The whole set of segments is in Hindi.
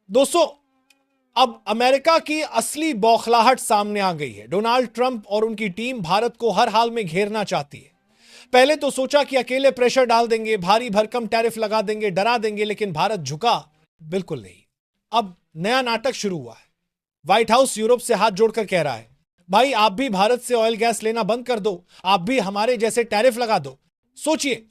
दोस्तों, अब अमेरिका की असली बौखलाहट सामने आ गई है। डोनाल्ड ट्रंप और उनकी टीम भारत को हर हाल में घेरना चाहती है। पहले तो सोचा कि अकेले प्रेशर डाल देंगे, भारी भरकम टैरिफ लगा देंगे, डरा देंगे, लेकिन भारत झुका बिल्कुल नहीं। अब नया नाटक शुरू हुआ है। व्हाइट हाउस यूरोप से हाथ जोड़कर कह रहा है, भाई आप भी भारत से ऑयल गैस लेना बंद कर दो, आप भी हमारे जैसे टैरिफ लगा दो। सोचिए,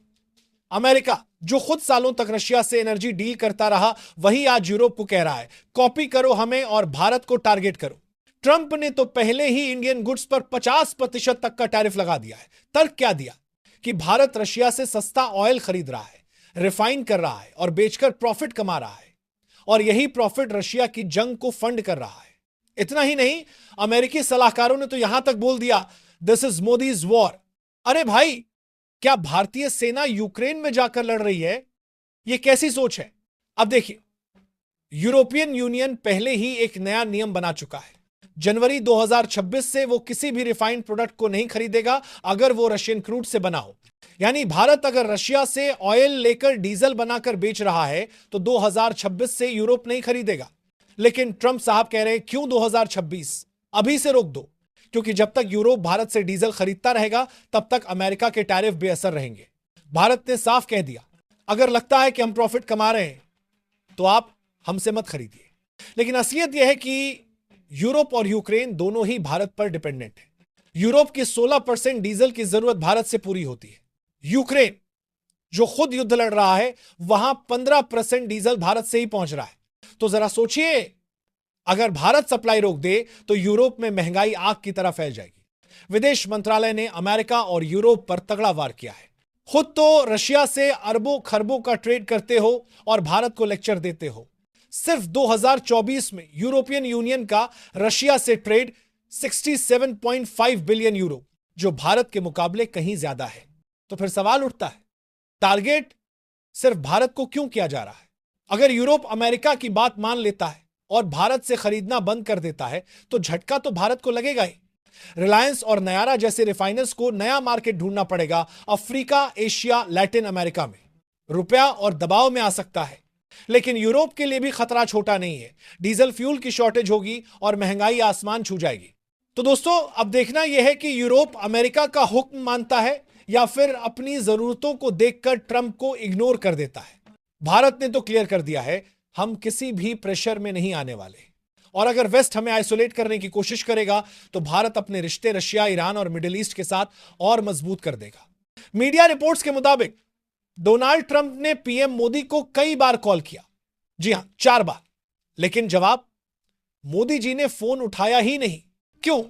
अमेरिका जो खुद सालों तक रशिया से एनर्जी डील करता रहा, वही आज यूरोप को कह रहा है कॉपी करो हमें और भारत को टारगेट करो। ट्रंप ने तो पहले ही इंडियन गुड्स पर 50% तक का टैरिफ लगा दिया है। तर्क क्या दिया कि भारत रशिया से सस्ता ऑयल खरीद रहा है, रिफाइन कर रहा है और बेचकर प्रॉफिट कमा रहा है, और यही प्रॉफिट रशिया की जंग को फंड कर रहा है। इतना ही नहीं, अमेरिकी सलाहकारों ने तो यहां तक बोल दिया, दिस इज मोदीज वॉर। अरे भाई, क्या भारतीय सेना यूक्रेन में जाकर लड़ रही है? यह कैसी सोच है? अब देखिए, यूरोपियन यूनियन पहले ही एक नया नियम बना चुका है। जनवरी 2026 से वो किसी भी रिफाइंड प्रोडक्ट को नहीं खरीदेगा अगर वो रशियन क्रूड से बना हो। यानी भारत अगर रशिया से ऑयल लेकर डीजल बनाकर बेच रहा है तो 2026 से यूरोप नहीं खरीदेगा। लेकिन ट्रंप साहब कह रहे हैं, क्यों 2026? अभी से रोक दो, क्योंकि जब तक यूरोप भारत से डीजल खरीदता रहेगा तब तक अमेरिका के टैरिफ बेअसर रहेंगे। भारत ने साफ कह दिया, अगर लगता है कि हम प्रॉफिट कमा रहे हैं तो आप हमसे मत खरीदिए। लेकिन असलियत यह है कि यूरोप और यूक्रेन दोनों ही भारत पर डिपेंडेंट है। यूरोप की 16% डीजल की जरूरत भारत से पूरी होती है। यूक्रेन जो खुद युद्ध लड़ रहा है, वहां 15% डीजल भारत से ही पहुंच रहा है। तो जरा सोचिए, अगर भारत सप्लाई रोक दे तो यूरोप में महंगाई आग की तरह फैल जाएगी। विदेश मंत्रालय ने अमेरिका और यूरोप पर तगड़ा वार किया है। खुद तो रशिया से अरबों खरबों का ट्रेड करते हो और भारत को लेक्चर देते हो। सिर्फ 2024 में यूरोपियन यूनियन का रशिया से ट्रेड 67.5 बिलियन यूरो, जो भारत के मुकाबले कहीं ज्यादा है। तो फिर सवाल उठता है, टारगेट सिर्फ भारत को क्यों किया जा रहा है? अगर यूरोप अमेरिका की बात मान लेता है और भारत से खरीदना बंद कर देता है तो झटका तो भारत को लगेगा ही। रिलायंस और नयारा जैसे रिफाइनर्स को नया मार्केट ढूंढना पड़ेगा अफ्रीका, एशिया, लैटिन अमेरिका में। रुपया और दबाव में आ सकता है, लेकिन यूरोप के लिए भी खतरा छोटा नहीं है। डीजल फ्यूल की शॉर्टेज होगी और महंगाई आसमान छू जाएगी। तो दोस्तों, अब देखना यह है कि यूरोप अमेरिका का हुक्म मानता है या फिर अपनी जरूरतों को देखकर ट्रंप को इग्नोर कर देता है। भारत ने तो क्लियर कर दिया है, हम किसी भी प्रेशर में नहीं आने वाले। और अगर वेस्ट हमें आइसोलेट करने की कोशिश करेगा तो भारत अपने रिश्ते रशिया, ईरान और मिडिल ईस्ट के साथ और मजबूत कर देगा। मीडिया रिपोर्ट्स के मुताबिक डोनाल्ड ट्रंप ने पीएम मोदी को कई बार कॉल किया। जी हां, 4 बार। लेकिन जवाब, मोदी जी ने फोन उठाया ही नहीं। क्यों?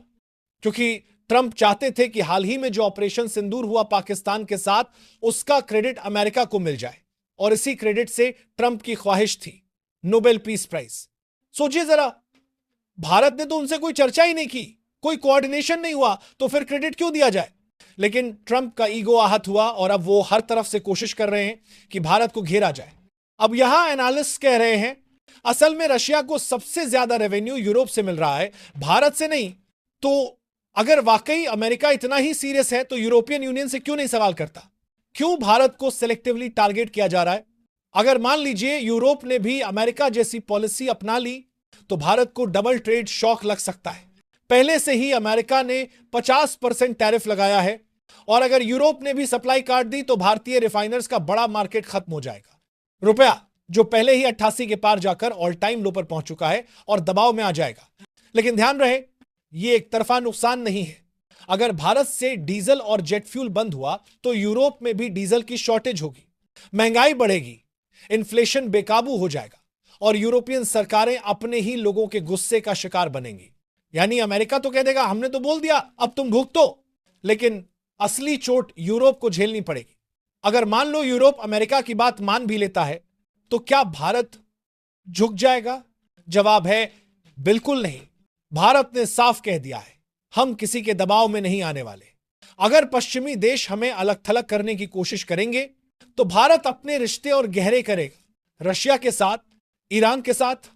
क्योंकि ट्रंप चाहते थे कि हाल ही में जो ऑपरेशन सिंदूर हुआ पाकिस्तान के साथ, उसका क्रेडिट अमेरिका को मिल जाए। और इसी क्रेडिट से ट्रंप की ख्वाहिश थी नोबेल पीस प्राइज। सोचिए जरा, भारत ने तो उनसे कोई चर्चा ही नहीं की, कोई कोऑर्डिनेशन नहीं हुआ, तो फिर क्रेडिट क्यों दिया जाए? लेकिन ट्रंप का ईगो आहत हुआ और अब वो हर तरफ से कोशिश कर रहे हैं कि भारत को घेरा जाए। अब यहां एनालिस्ट कह रहे हैं, असल में रशिया को सबसे ज्यादा रेवेन्यू यूरोप से मिल रहा है, भारत से नहीं। तो अगर वाकई अमेरिका इतना ही सीरियस है तो यूरोपियन यूनियन से क्यों नहीं सवाल करता? क्यों भारत को सिलेक्टिवली टारगेट किया जा रहा है? अगर मान लीजिए यूरोप ने भी अमेरिका जैसी पॉलिसी अपना ली तो भारत को डबल ट्रेड शॉक लग सकता है। पहले से ही अमेरिका ने 50% टैरिफ लगाया है, और अगर यूरोप ने भी सप्लाई काट दी तो भारतीय रिफाइनर्स का बड़ा मार्केट खत्म हो जाएगा। रुपया जो पहले ही 88 के पार जाकर ऑल टाइम लो पर पहुंच चुका है और दबाव में आ जाएगा। लेकिन ध्यान रहे, यह एक तरफा नुकसान नहीं है। अगर भारत से डीजल और जेट फ्यूल बंद हुआ तो यूरोप में भी डीजल की शॉर्टेज होगी, महंगाई बढ़ेगी, इन्फ्लेशन बेकाबू हो जाएगा और यूरोपियन सरकारें अपने ही लोगों के गुस्से का शिकार बनेंगी। यानी अमेरिका तो कह देगा, हमने तो बोल दिया, अब तुम भुगतो। लेकिन असली चोट यूरोप को झेलनी पड़ेगी। अगर मान लो यूरोप अमेरिका की बात मान भी लेता है तो क्या भारत झुक जाएगा? जवाब है, बिल्कुल नहीं। भारत ने साफ कह दिया है, हम किसी के दबाव में नहीं आने वाले। अगर पश्चिमी देश हमें अलग थलग करने की कोशिश करेंगे तो भारत अपने रिश्ते और गहरे करेगा, रशिया के साथ, ईरान के साथ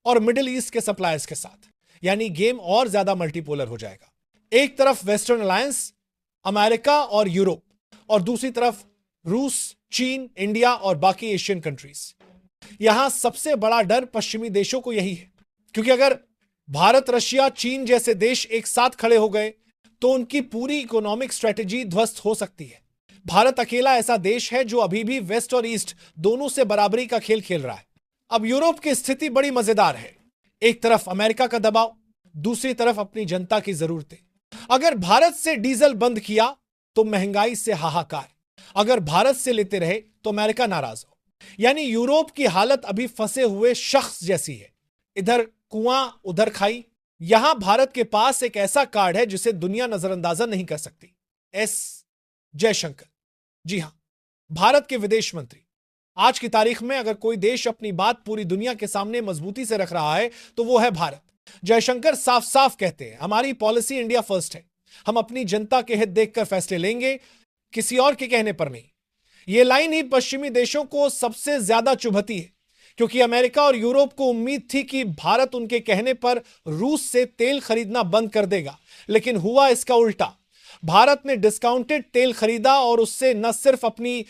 और मिडिल ईस्ट के सप्लायर्स के साथ। यानी गेम और ज्यादा मल्टीपोलर हो जाएगा। एक तरफ वेस्टर्न अलायंस, अमेरिका और यूरोप, और दूसरी तरफ रूस, चीन, इंडिया और बाकी एशियन कंट्रीज। यहां सबसे बड़ा डर पश्चिमी देशों को यही है, क्योंकि अगर भारत, रशिया, चीन जैसे देश एक साथ खड़े हो गए तो उनकी पूरी इकोनॉमिक स्ट्रेटेजी ध्वस्त हो सकती है। भारत अकेला ऐसा देश है जो अभी भी वेस्ट और ईस्ट दोनों से बराबरी का खेल खेल रहा है। अब यूरोप की स्थिति बड़ी मजेदार है। एक तरफ अमेरिका का दबाव, दूसरी तरफ अपनी जनता की जरूरतें। अगर भारत से डीजल बंद किया तो महंगाई से हाहाकार, अगर भारत से लेते रहे तो अमेरिका नाराज हो। यानी यूरोप की हालत अभी फंसे हुए शख्स जैसी है, इधर कुआं उधर खाई। यहां भारत के पास एक ऐसा कार्ड है जिसे दुनिया नजरअंदाजा नहीं कर सकती। एस जयशंकर, जी हां, भारत के विदेश मंत्री। आज की तारीख में अगर कोई देश अपनी बात पूरी दुनिया के सामने मजबूती से रख रहा है तो वो है भारत। जयशंकर साफ साफ कहते हैं, हमारी पॉलिसी इंडिया फर्स्ट है, हम अपनी जनता के हित देखकर फैसले लेंगे, किसी और के कहने पर नहीं। यह लाइन ही पश्चिमी देशों को सबसे ज्यादा चुभती है, क्योंकि अमेरिका और यूरोप को उम्मीद थी कि भारत उनके कहने पर रूस से तेल खरीदना बंद कर देगा, लेकिन हुआ इसका उल्टा। भारत ने डिस्काउंटेड तेल खरीदा और उससे न सिर्फ अपनी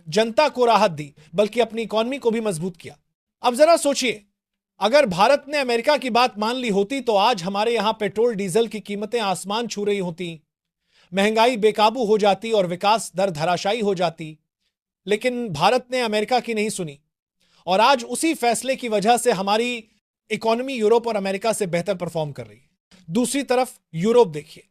जनता को राहत दी बल्कि अपनी इकोनॉमी को भी मजबूत किया। अब जरा सोचिए, अगर भारत ने अमेरिका की बात मान ली होती तो आज हमारे यहां पेट्रोल डीजल की कीमतें आसमान छू रही होती, महंगाई बेकाबू हो जाती और विकास दर धराशायी हो जाती। लेकिन भारत ने अमेरिका की नहीं सुनी और आज उसी फैसले की वजह से हमारी इकोनॉमी यूरोप और अमेरिका से बेहतर परफॉर्म कर रही है। दूसरी तरफ यूरोप देखिए,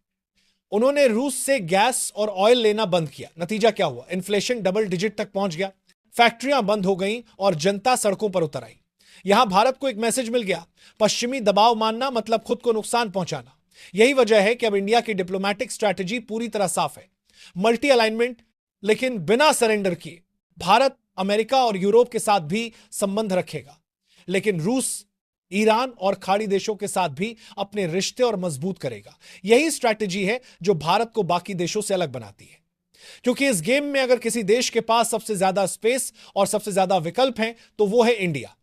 उन्होंने रूस से गैस और ऑयल लेना बंद किया। नतीजा क्या हुआ? इन्फ्लेशन डबल डिजिट तक पहुंच गया, फैक्ट्रियां बंद हो गईं और जनता सड़कों पर उतर आई। यहां भारत को एक मैसेज मिल गया, पश्चिमी दबाव मानना मतलब खुद को नुकसान पहुंचाना। यही वजह है कि अब इंडिया की डिप्लोमैटिक स्ट्रैटेजी पूरी तरह साफ है, मल्टी अलाइनमेंट, लेकिन बिना सरेंडर किए। भारत अमेरिका और यूरोप के साथ भी संबंध रखेगा, लेकिन रूस, ईरान और खाड़ी देशों के साथ भी अपने रिश्ते और मजबूत करेगा। यही स्ट्रैटेजी है जो भारत को बाकी देशों से अलग बनाती है, क्योंकि इस गेम में अगर किसी देश के पास सबसे ज्यादा स्पेस और सबसे ज्यादा विकल्प हैं तो वो है इंडिया।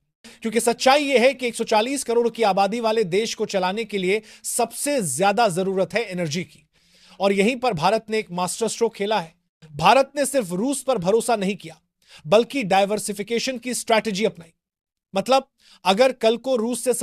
क्योंकि सच्चाई यह है कि 140 करोड़ की आबादी वाले देश को चलाने के लिए सबसे ज्यादा जरूरत है एनर्जी की, और यहीं पर भारत ने एक मास्टर स्ट्रोक खेला है। भारत ने सिर्फ रूस पर भरोसा नहीं किया बल्कि डाइवर्सिफिकेशन की स्ट्रैटेजी अपनाई। मतलब अगर कल को रूस से